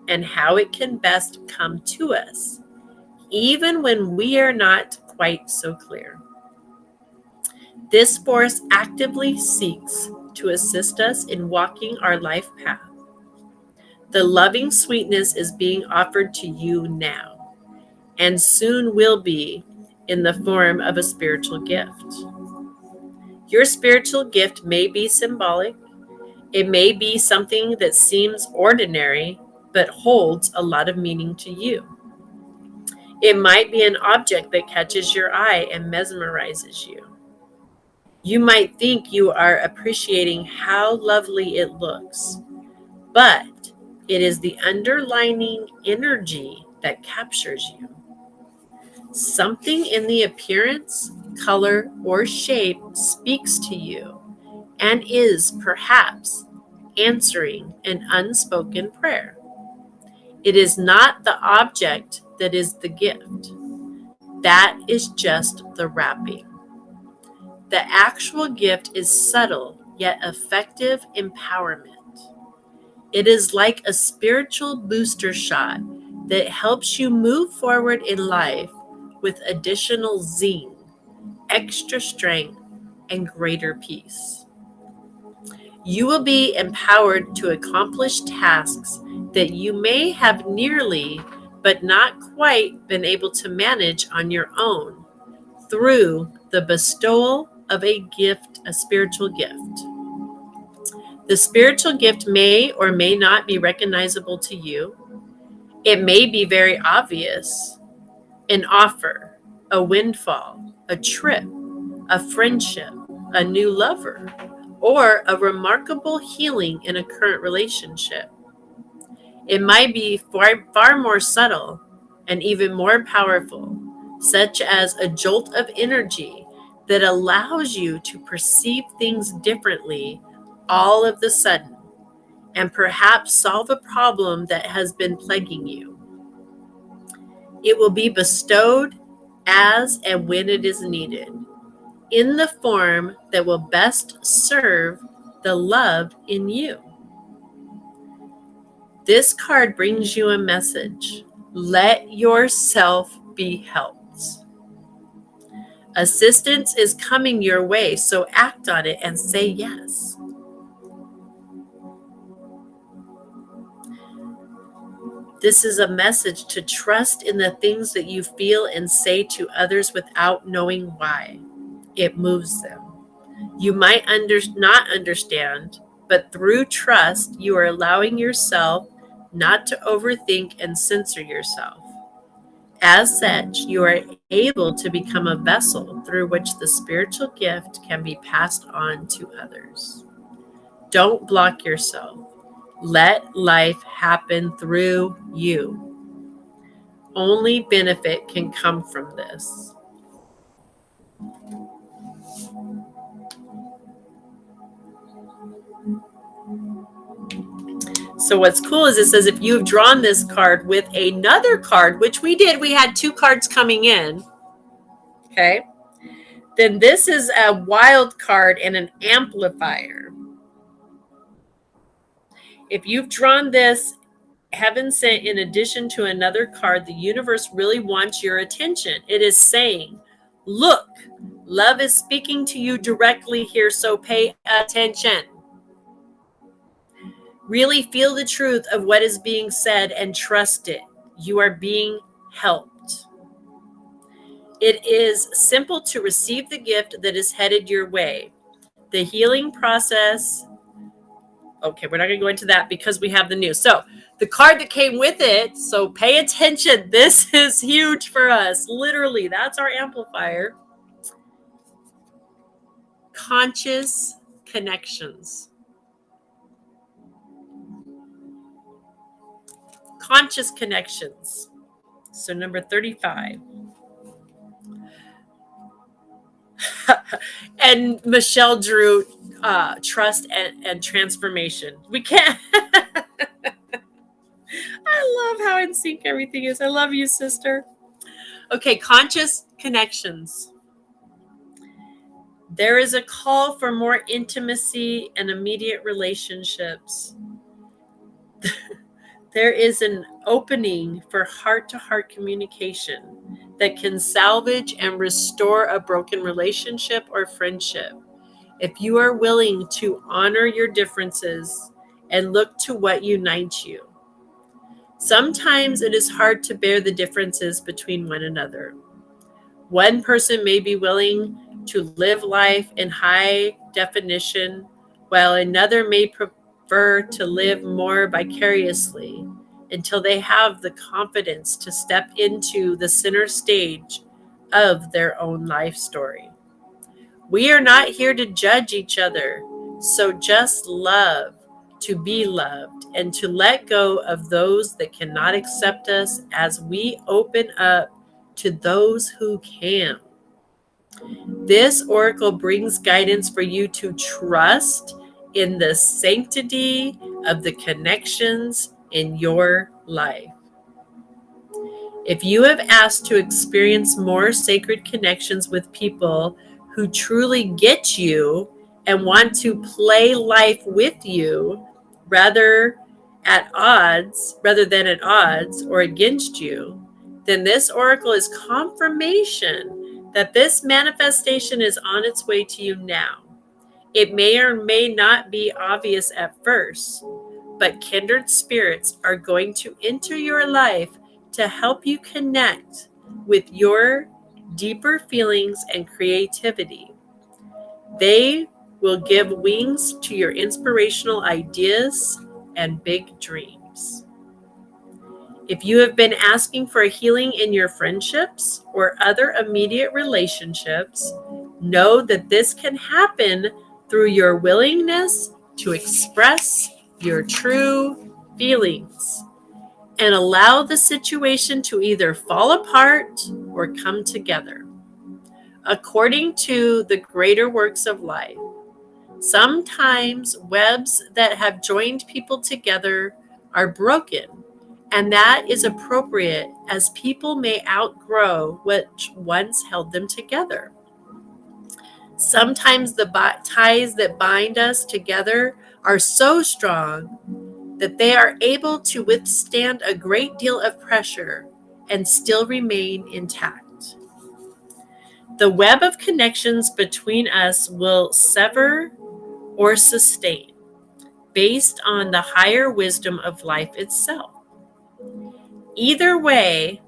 and how it can best come to us, even when we are not quite so clear. This force actively seeks to assist us in walking our life path. The loving sweetness is being offered to you now, and soon will be in the form of a spiritual gift. Your spiritual gift may be symbolic. It may be something that seems ordinary, but holds a lot of meaning to you. It might be an object that catches your eye and mesmerizes you. You might think you are appreciating how lovely it looks, but it is the underlying energy that captures you. Something in the appearance, color, or shape speaks to you and is perhaps answering an unspoken prayer. It is not the object that is the gift. That is just the wrapping. The actual gift is subtle yet effective empowerment. It is like a spiritual booster shot that helps you move forward in life with additional zing, extra strength, and greater peace. You will be empowered to accomplish tasks that you may have nearly but not quite been able to manage on your own through the bestowal of a gift, a spiritual gift. The spiritual gift may or may not be recognizable to you. It may be very obvious: an offer, a windfall, a trip, a friendship, a new lover, or a remarkable healing in a current relationship. It might be far more subtle and even more powerful, such as a jolt of energy that allows you to perceive things differently all of the sudden, and perhaps solve a problem that has been plaguing you. It will be bestowed as and when it is needed, in the form that will best serve the love in you. This card brings you a message. Let yourself be helped. Assistance is coming your way, so act on it and say yes. This is a message to trust in the things that you feel and say to others without knowing why. It moves them. You might not understand, but through trust, you are allowing yourself not to overthink and censor yourself. As such, you are able to become a vessel through which the spiritual gift can be passed on to others. Don't block yourself. Let life happen through you. Only benefit can come from this. So what's cool is it says if you've drawn this card with another card, which we did, we had 2 cards coming in, okay, then this is a wild card and an amplifier. If you've drawn this heaven sent in addition to another card, the universe really wants your attention. It is saying, look, love is speaking to you directly here, so pay attention. Really feel the truth of what is being said and trust it. You are being helped. It is simple to receive the gift that is headed your way. The healing process. Okay, we're not going to go into that because we have the news. So the card that came with it, so pay attention. This is huge for us. Literally, that's our amplifier. Conscious connections. Conscious connections. So number 35. And Michelle drew trust and transformation. We can't. I love how in sync everything is. I love you, sister. Okay, conscious connections. There is a call for more intimacy and immediate relationships. There is an opening for heart-to-heart communication that can salvage and restore a broken relationship or friendship. If you are willing to honor your differences and look to what unites you. Sometimes it is hard to bear the differences between one another. One person may be willing to live life in high definition, while another may prefer to live more vicariously until they have the confidence to step into the center stage of their own life story. We are not here to judge each other, so just love, to be loved, and to let go of those that cannot accept us as we open up to those who can. This oracle brings guidance for you to trust in the sanctity of the connections in your life. If you have asked to experience more sacred connections with people who truly get you and want to play life with you rather than at odds or against you, then this oracle is confirmation that this manifestation is on its way to you now. It may or may not be obvious at first, but kindred spirits are going to enter your life to help you connect with your deeper feelings and creativity. They will give wings to your inspirational ideas and big dreams. If you have been asking for a healing in your friendships or other immediate relationships, know that this can happen through your willingness to express your true feelings and allow the situation to either fall apart or come together. According to the greater works of life, sometimes webs that have joined people together are broken, and that is appropriate as people may outgrow what once held them together. Sometimes the ties that bind us together are so strong that they are able to withstand a great deal of pressure and still remain intact. The web of connections between us will sever or sustain based on the higher wisdom of life itself. Either way,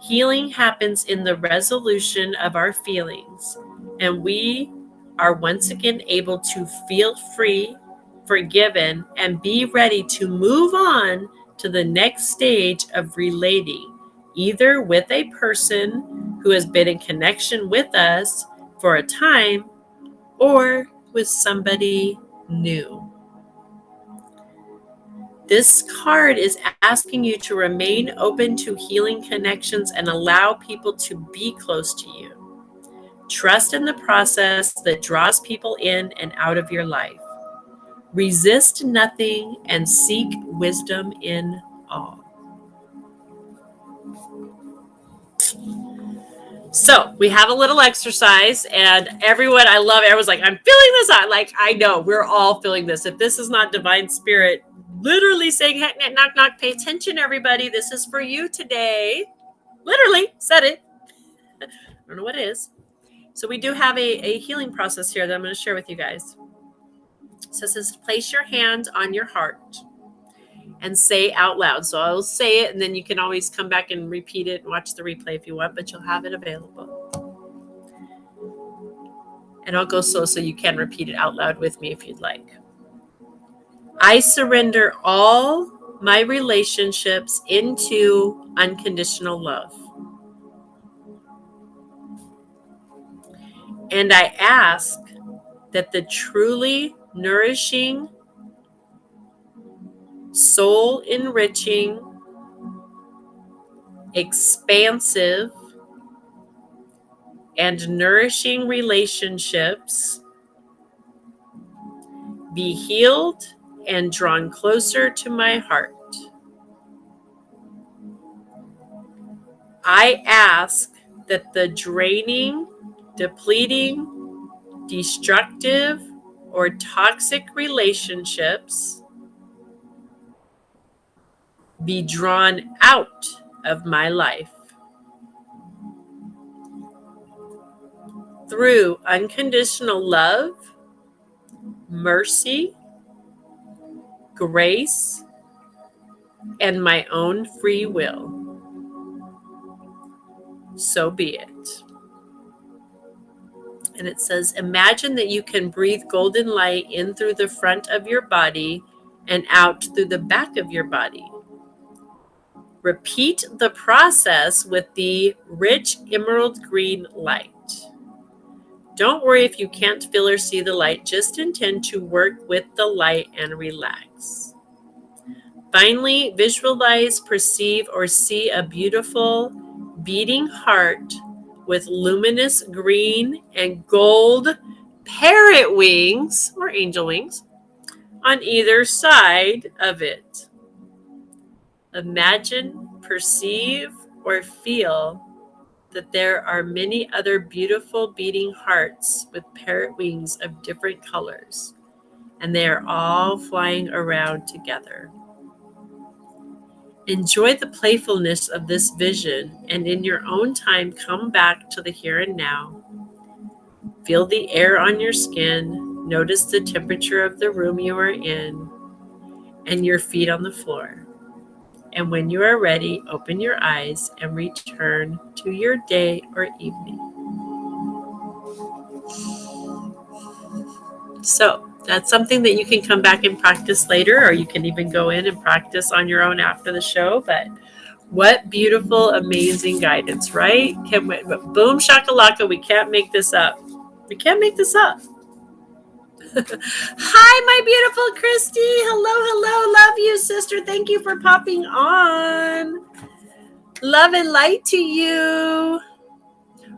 healing happens in the resolution of our feelings, and we are once again able to feel free, forgiven, and be ready to move on to the next stage of relating either with a person who has been in connection with us for a time or with somebody new. This card is asking you to remain open to healing connections and allow people to be close to you. Trust in the process that draws people in and out of your life. Resist nothing and seek wisdom in all. So we have a little exercise, and everyone, I love it. Everyone's like, I'm feeling this. I know we're all feeling this. If this is not divine spirit literally saying, hey, knock, knock, pay attention, everybody. This is for you today. Literally said it. I don't know what it is. So we do have a healing process here that I'm going to share with you guys. So it says, place your hand on your heart and say out loud. So I'll say it, and then you can always come back and repeat it and watch the replay if you want, but you'll have it available. And I'll go slow so you can repeat it out loud with me if you'd like. I surrender all my relationships into unconditional love. And I ask that the truly nourishing, soul enriching, expansive, and nourishing relationships be healed and drawn closer to my heart. I ask that the draining, depleting, destructive, or toxic relationships be drawn out of my life. Through unconditional love, mercy, grace, and my own free will. So be it. And it says, imagine that you can breathe golden light in through the front of your body and out through the back of your body. Repeat the process with the rich emerald green light. Don't worry if you can't feel or see the light, just intend to work with the light and relax. Finally, visualize, perceive, or see a beautiful beating heart with luminous green and gold parrot wings or angel wings on either side of it. Imagine, perceive, or feel that there are many other beautiful beating hearts with parrot wings of different colors, and they are all flying around together. Enjoy the playfulness of this vision, and in your own time, come back to the here and now. Feel the air on your skin, notice the temperature of the room you are in, and your feet on the floor. And when you are ready, open your eyes and return to your day or evening. So that's something that you can come back and practice later, or you can even go in and practice on your own after the show. But what beautiful, amazing guidance, right? Boom shakalaka, we can't make this up. We can't make this up. Hi, my beautiful Christy. Hello. Love you, sister. Thank you for popping on. Love and light to you.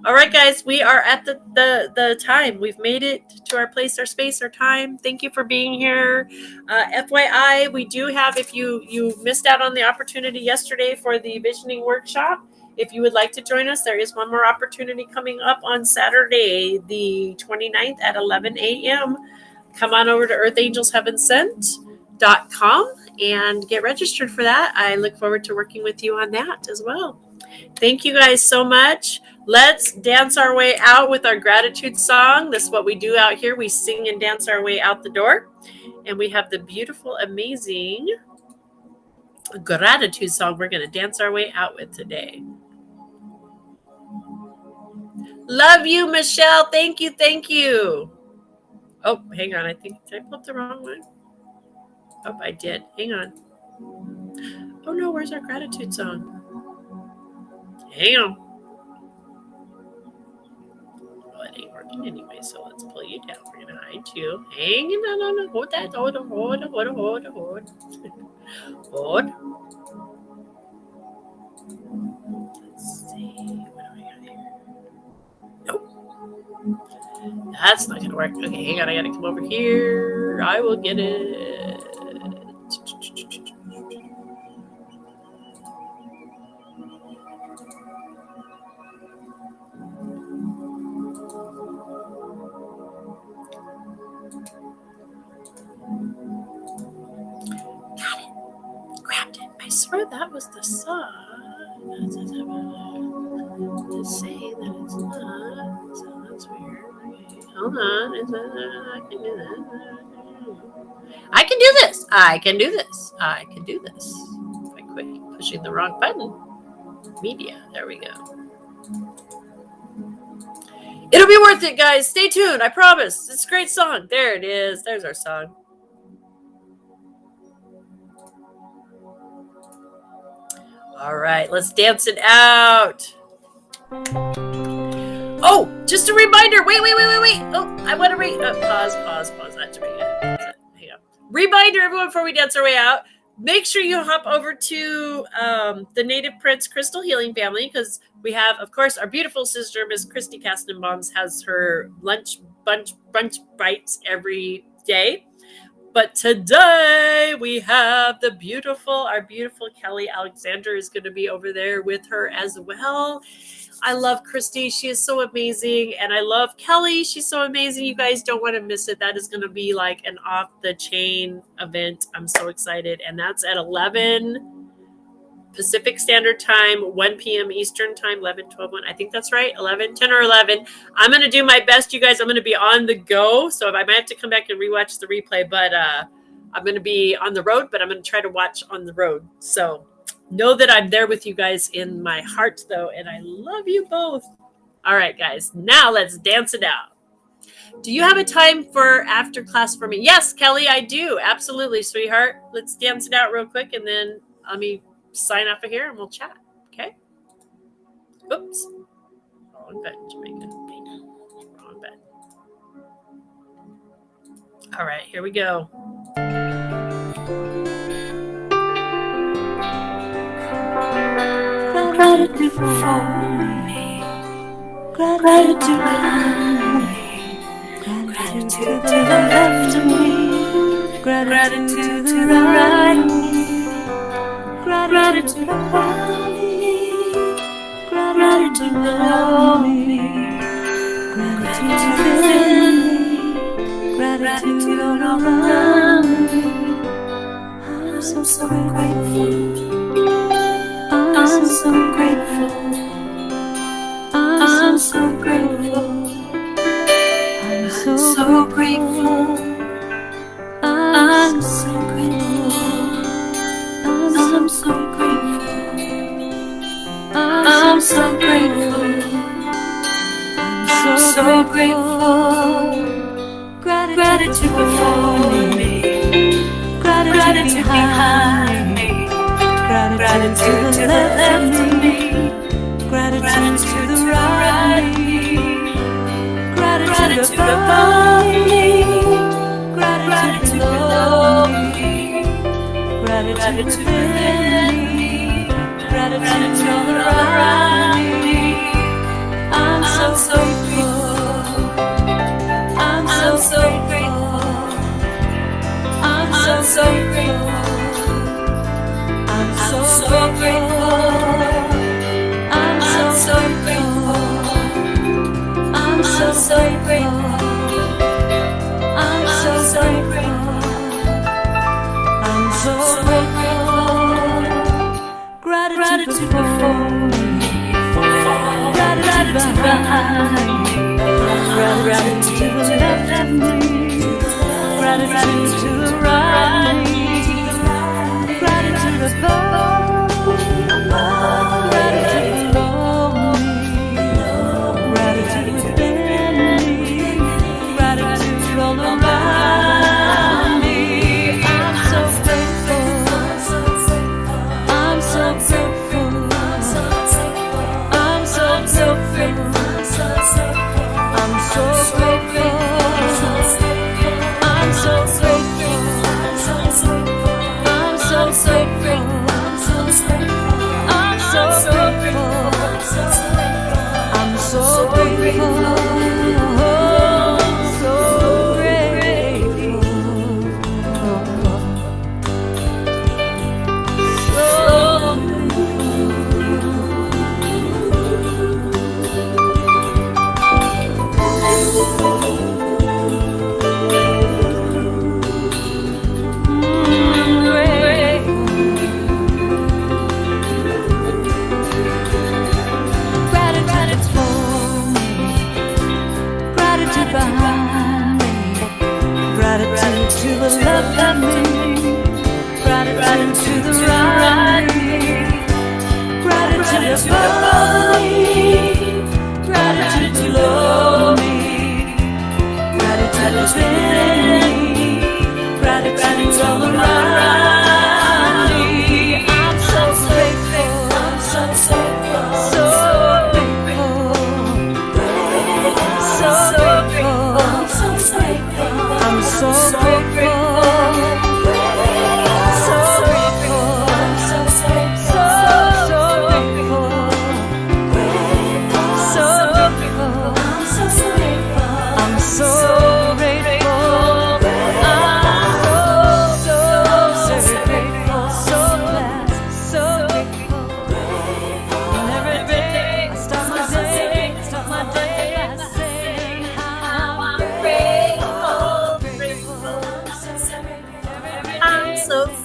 All right, guys, we are at the time. We've made it to our place, our space, our time. Thank you for being here. FYI, we do have, if you missed out on the opportunity yesterday for the visioning workshop, if you would like to join us, there is one more opportunity coming up on Saturday, the 29th at 11 a.m. Come on over to earthangelsheavensent.com and get registered for that. I look forward to working with you on that as well. Thank you guys so much. Let's dance our way out with our gratitude song. This is what we do out here. We sing and dance our way out the door. And we have the beautiful, amazing gratitude song we're going to dance our way out with today. Love you, Michelle. Thank you. Oh, hang on. I think I pulled up the wrong one. Oh, I did. Hang on. Oh, no. Where's our gratitude song? Hang on. Well, it ain't working anyway, so let's pull you down. We're gonna hide you. Hang on, no. Hold that. Hold. Hold. Let's see. What do we got here? Nope. That's not gonna work. Okay, hang on. I gotta come over here. I will get it. Got it. Grabbed it. I swear that was the song. To say that it's not. So that's weird. Okay, hold on. I can do that. I can do this. I can do this. I can do this. If I quit pushing the wrong button. Media. There we go. It'll be worth it, guys. Stay tuned. I promise. It's a great song. There it is. There's our song. All right, let's dance it out. Oh, just a reminder. Wait. Oh, I want to read. Pause. That's right. Hang on. Reminder, everyone, before we dance our way out, make sure you hop over to the Native Prince Crystal Healing Family, because we have, of course, our beautiful sister, Miss Christy Castenbaums, has her brunch bites every day. But today we have our beautiful Kelly Alexander is going to be over there with her as well. I love Christy. She is so amazing. And I love Kelly. She's so amazing. You guys don't want to miss it. That is going to be like an off the chain event. I'm so excited. And that's at 11 Pacific Standard Time, 1 p.m. Eastern Time, 11, 12, 1. I think that's right. 10 or 11. I'm going to do my best, you guys. I'm going to be on the go. So I might have to come back and rewatch the replay, but I'm going to be on the road, but I'm going to try to watch on the road. So know that I'm there with you guys in my heart, though, and I love you both. All right, guys. Now let's dance it out. Do you have a time for after class for me? Yes, Kelly, I do. Absolutely, sweetheart. Let's dance it out real quick, and then let me sign off of here and we'll chat. Okay? Oops. Wrong button, Jamaica. Wrong button. All right, here we go. Gratitude for me. Gratitude behind me. Gratitude to the left of me. Gratitude to the right of me. Gratitude above me, gratitude below me, gratitude within me, gratitude all around me. I'm so grateful. I'm so grateful. I'm so grateful. I'm so grateful. I'm so grateful. I'm so grateful. I'm so grateful. I'm so grateful. Gratitude before me. Gratitude behind me. Gratitude to the left of me. Gratitude to the right of me. Gratitude above me. Gratitude below me. Gratitude within me, gratitude all around me. I'm so grateful. I'm so grateful. I'm so grateful. I'm so grateful. I'm so grateful. I'm so grateful. I'm so grateful. I'm so grateful. Gratitude before me. Gratitude behind me. Gratitude to the left of me. Gratitude to the right. Gratitude above. Gratitude below me. Gratitude within me. Gratitude all around me. I'm so grateful. I'm so grateful. to the left of me, gratitude to the right of me, gratitude above me, gratitude below me, gratitude within me, gratitude all around me. I'm so grateful, I'm so grateful, so grateful, so grateful, I'm so grateful, I'm so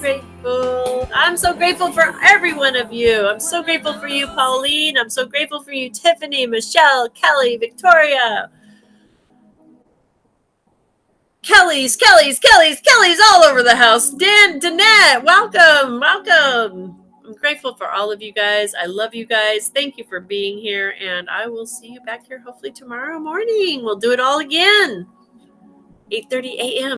grateful. I'm so grateful for every one of you. I'm so grateful for you, Pauline. I'm so grateful for you, Tiffany, Michelle, Kelly, Victoria. Kelly's all over the house. Danette, welcome. I'm grateful for all of you guys. I love you guys. Thank you for being here. And I will see you back here hopefully tomorrow morning. We'll do it all again. 8:30 a.m.